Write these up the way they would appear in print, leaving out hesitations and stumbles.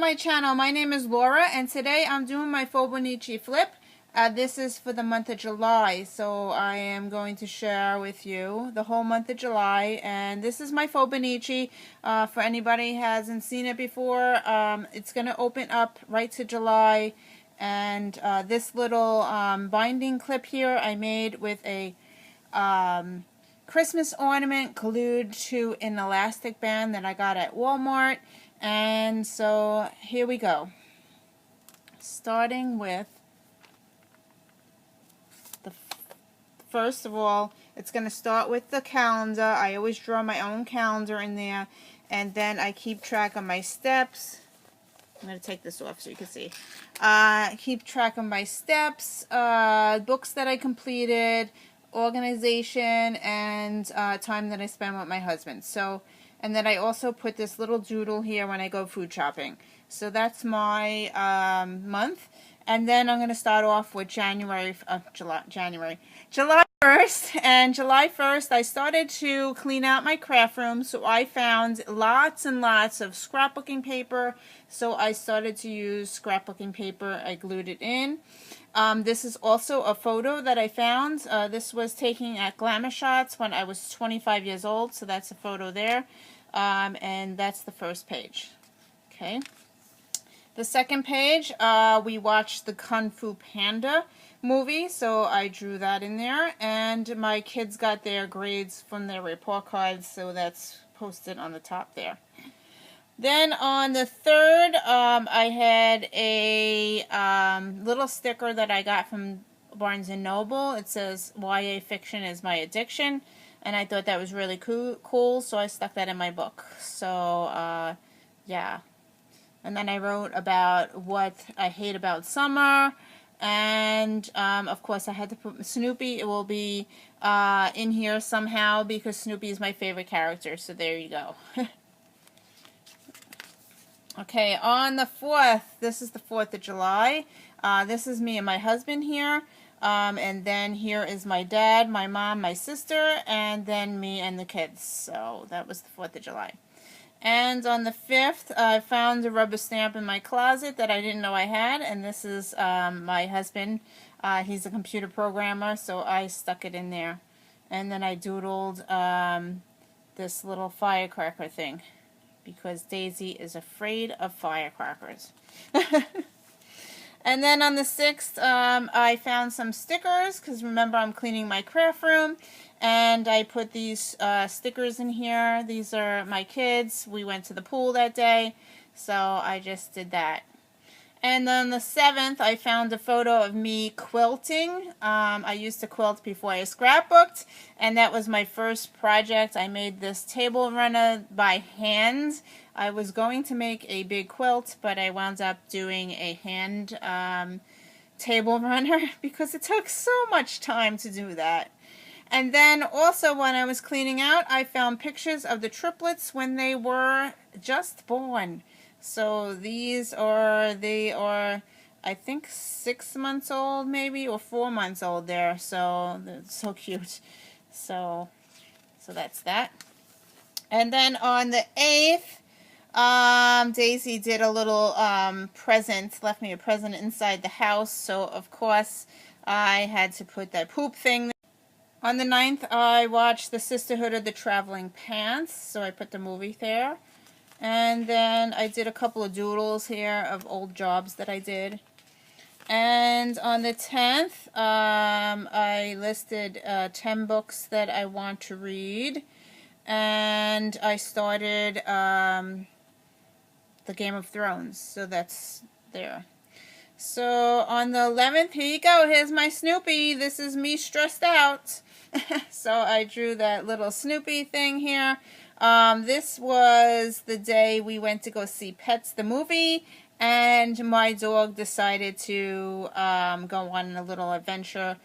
my channel. My name is Laura, and today I'm doing my Fauxbonichi flip. This is for the month of July, so I am going to share with you the whole month of July. And this is my Fauxbonichi. For anybody who hasn't seen it before, it's going to open up right to July. And this little binding clip here I made with a Christmas ornament glued to an elastic band that I got at Walmart. And so here we go. Starting with the first of all, it's going to start with the calendar. I always draw my own calendar in there, and then I keep track of my steps. I'm going to take this off so you can see. Keep track of my steps, books that I completed, organization, and time that I spend with my husband. So, and then I also put this little doodle here when I go food shopping. So that's my month. And then I'm going to start off with July 1st. And July 1st, I started to clean out my craft room. So I found lots and lots of scrapbooking paper. So I started to use scrapbooking paper. I glued it in. This is also a photo that I found. This was taken at Glamour Shots when I was 25 years old. So that's a photo there. And that's the first page. Okay. The second page, we watched the Kung Fu Panda movie, so I drew that in there. And my kids got their grades from their report cards, so that's posted on the top there. Then on the 3rd, I had a little sticker that I got from Barnes & Noble. It says, YA fiction is my addiction. And I thought that was really cool, so I stuck that in my book. So, yeah. And then I wrote about what I hate about summer. And, of course, I had to put Snoopy. It will be in here somehow because Snoopy is my favorite character. So there you go. Okay, on the 4th, this is the 4th of July. This is me and my husband here. And then here is my dad, my mom, my sister, and then me and the kids. So that was the 4th of July. And on the 5th, I found a rubber stamp in my closet that I didn't know I had. And this is my husband. He's a computer programmer, so I stuck it in there. And then I doodled this little firecracker thing, because Daisy is afraid of firecrackers. And then on the 6th, I found some stickers, because remember I'm cleaning my craft room, and I put these stickers in here. These are my kids. We went to the pool that day, so I just did that. And then the 7th, I found a photo of me quilting. I used to quilt before I scrapbooked, and that was my first project. I made this table runner by hand. I was going to make a big quilt, but I wound up doing a hand table runner because it took so much time to do that. And then also when I was cleaning out, I found pictures of the triplets when they were just born. So they are, I think, 6 months old maybe, or 4 months old there. So they're so cute. So that's that. And then on the 8th, Daisy did a little present, left me a present inside the house. So of course I had to put that poop thing. On the 9th, I watched The Sisterhood of the Traveling Pants. So I put the movie there. And then I did a couple of doodles here of old jobs that I did. And on the 10th, I listed 10 books that I want to read. And I started the Game of Thrones. So that's there. So on the 11th, here you go. Here's my Snoopy. This is me stressed out. So I drew that little Snoopy thing here. This was the day we went to go see Pets the movie, and my dog decided to go on a little adventure.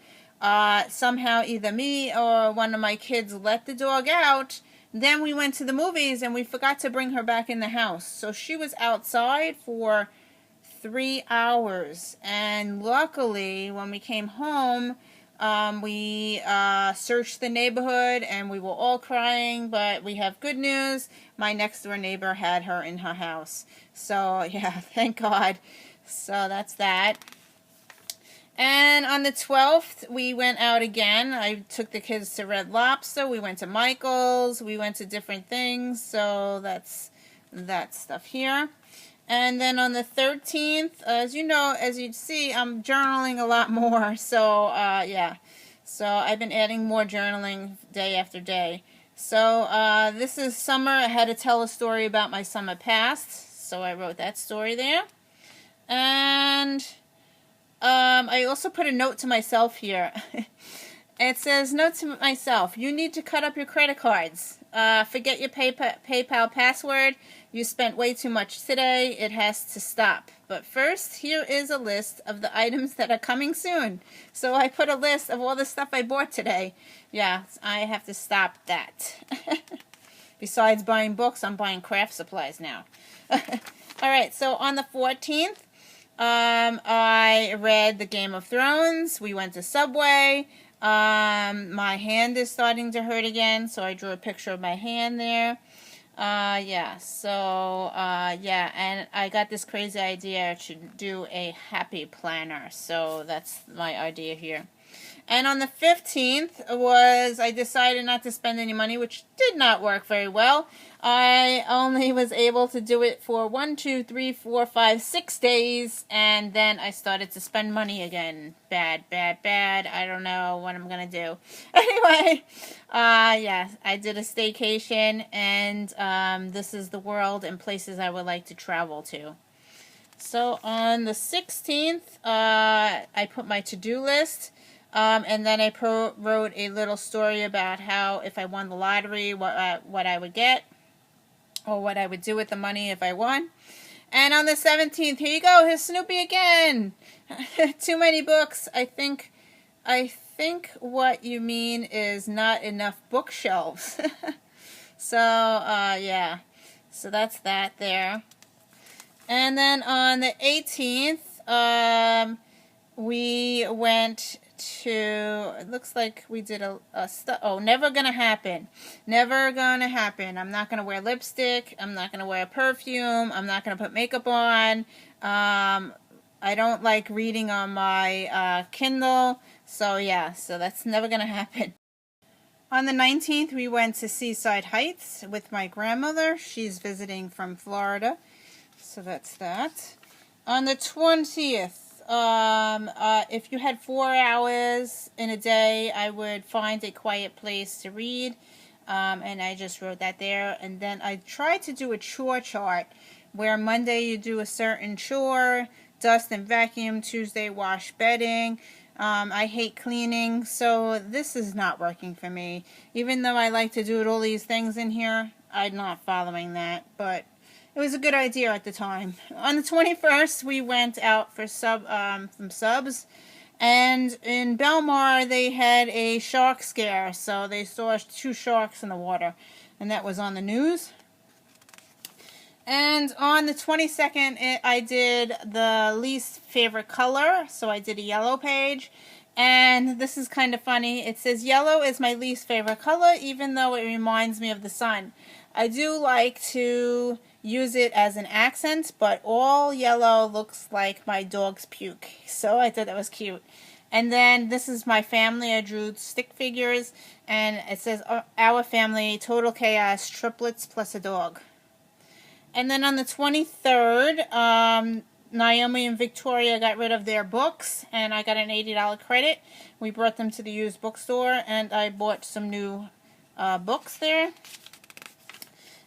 Somehow either me or one of my kids let the dog out. Then we went to the movies and we forgot to bring her back in the house. So she was outside for 3 hours, and luckily when we came home, We searched the neighborhood and we were all crying, but we have good news. My next door neighbor had her in her house. So yeah, thank God. So that's that. And on the 12th, we went out again. I took the kids to Red Lobster. We went to Michael's. We went to different things. So that's that stuff here. And then on the 13th, as you know, as you see, I'm journaling a lot more. So, yeah. So I've been adding more journaling day after day. So this is summer. I had to tell a story about my summer past. So I wrote that story there. And I also put a note to myself here. It says, note to myself, you need to cut up your credit cards. Forget your PayPal password. You spent way too much today. It has to stop. But first, here is a list of the items that are coming soon. So I put a list of all the stuff I bought today. Yeah, I have to stop that. Besides buying books, I'm buying craft supplies now. Alright, so on the 14th, I read the Game of Thrones. We went to Subway. My hand is starting to hurt again, so I drew a picture of my hand there. Yeah, so, yeah, and I got this crazy idea to do a happy planner, so that's my idea here. And on the 15th I decided not to spend any money, which did not work very well. I only was able to do it for 1, 2, 3, 4, 5, 6 days, and then I started to spend money again. Bad, bad, bad. I don't know what I'm gonna do. Anyway, yeah, I did a staycation, and this is the world and places I would like to travel to. So on the 16th, I put my to-do list. And then I wrote a little story about how if I won the lottery, what I would get, or what I would do with the money if I won. And on the 17th, here you go, here's Snoopy again. Too many books. I think what you mean is not enough bookshelves. So, yeah. So that's that there. And then on the 18th, we went to, it looks like we did never gonna happen. Never gonna happen. I'm not gonna wear lipstick. I'm not gonna wear perfume. I'm not gonna put makeup on. I don't like reading on my Kindle. So yeah, so that's never gonna happen. On the 19th, we went to Seaside Heights with my grandmother. She's visiting from Florida. So that's that. On the 20th, if you had 4 hours in a day, I would find a quiet place to read, and I just wrote that there. And then I tried to do a chore chart where Monday you do a certain chore, dust and vacuum, Tuesday wash bedding. I hate cleaning, so this is not working for me. Even though I like to do all these things in here, I'm not following that, but it was a good idea at the time. On the 21st, we went out for some subs, and in Belmar, they had a shark scare, so they saw 2 sharks in the water, and that was on the news. And on the 22nd, I did the least favorite color, so I did a yellow page. And this is kind of funny. It says, yellow is my least favorite color, even though it reminds me of the sun. I do like to use it as an accent, but all yellow looks like my dog's puke. So I thought that was cute. And then this is my family. I drew stick figures, and it says, our family, total chaos, triplets plus a dog. And then on the 23rd, Naomi and Victoria got rid of their books, and I got an $80 credit. We brought them to the used bookstore, and I bought some new books there.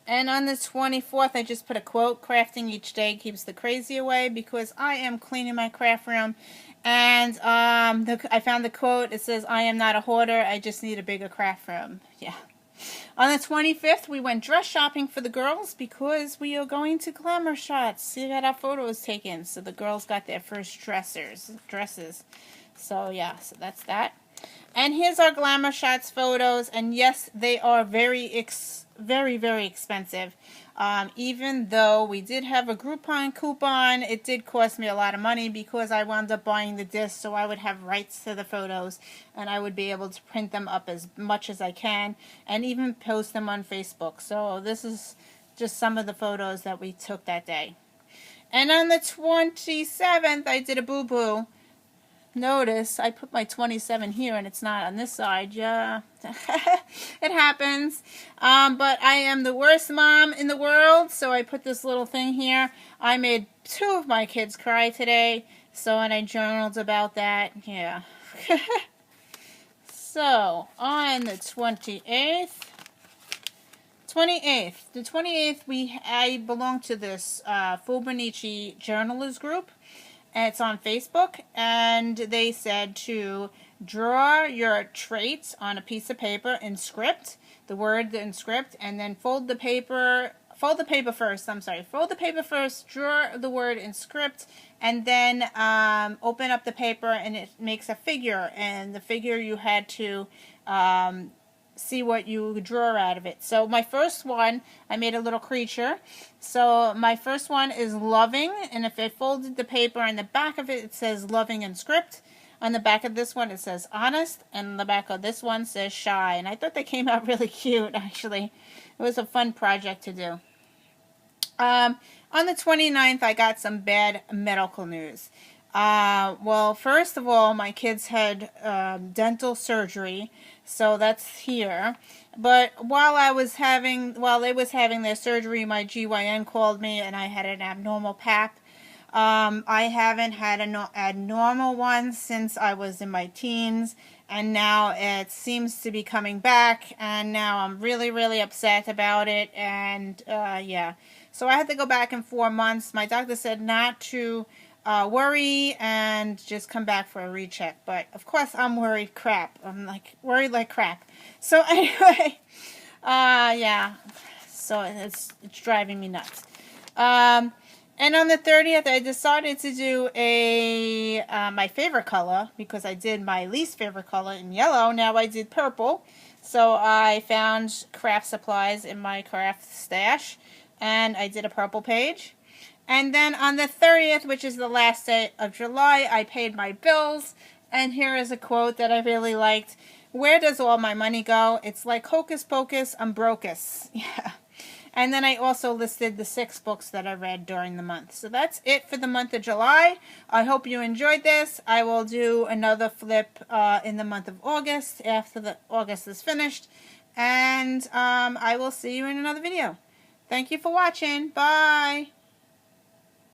And on the 24th, I just put a quote, crafting each day keeps the crazy away, because I am cleaning my craft room. And I found the quote, it says, I am not a hoarder, I just need a bigger craft room. Yeah. On the 25th, we went dress shopping for the girls because we are going to Glamour Shots. We got our photos taken, so the girls got their first dresses. So yeah, so that's that. And here's our Glamour Shots photos. And yes, they are very expensive. Even though we did have a Groupon coupon, it did cost me a lot of money because I wound up buying the disc so I would have rights to the photos and I would be able to print them up as much as I can and even post them on Facebook. So this is just some of the photos that we took that day. And on the 27th, I did a boo-boo. Notice I put my 27 here and it's not on this side. Yeah, it happens. But I am the worst mom in the world, so I put this little thing here. I made 2 of my kids cry today, and I journaled about that. Yeah. So on the 28th, I belong to this Fauxbonichi journalers group. And it's on Facebook, and they said to draw your traits on a piece of old in script, the word in script, and then fold the paper first, draw the word in script, and then open up the paper, and it makes a figure, and the figure you had to see what you draw out of it. So my first one, I made a little creature. So my first one is loving, and if I folded the paper on the back of it, it says loving in script. On the back of this one, it says honest, and on the back of this one says shy. And I thought they came out really cute, actually. It was a fun project to do. On the 29th, I got some bad medical news. Well, first of all, my kids had dental surgery, so that's here. But while they was having their surgery, my GYN called me, and I had an abnormal pap. I haven't had an abnormal one since I was in my teens, and now it seems to be coming back, and now I'm really, really upset about it, and yeah. So I had to go back in 4 months. My doctor said not to worry and just come back for a recheck. But of course I'm worried crap. I'm worried like crap. So anyway, yeah. So it's driving me nuts. And on the 30th, I decided to do my favorite color because I did my least favorite color in yellow. Now I did purple. So I found craft supplies in my craft stash, and I did a purple page. And then on the 30th, which is the last day of July, I paid my bills. And here is a quote that I really liked. Where does all my money go? It's like hocus pocus, I'm brocus. Yeah. And then I also listed the 6 books that I read during the month. So that's it for the month of July. I hope you enjoyed this. I will do another flip in the month of August after August is finished. And I will see you in another video. Thank you for watching. Bye.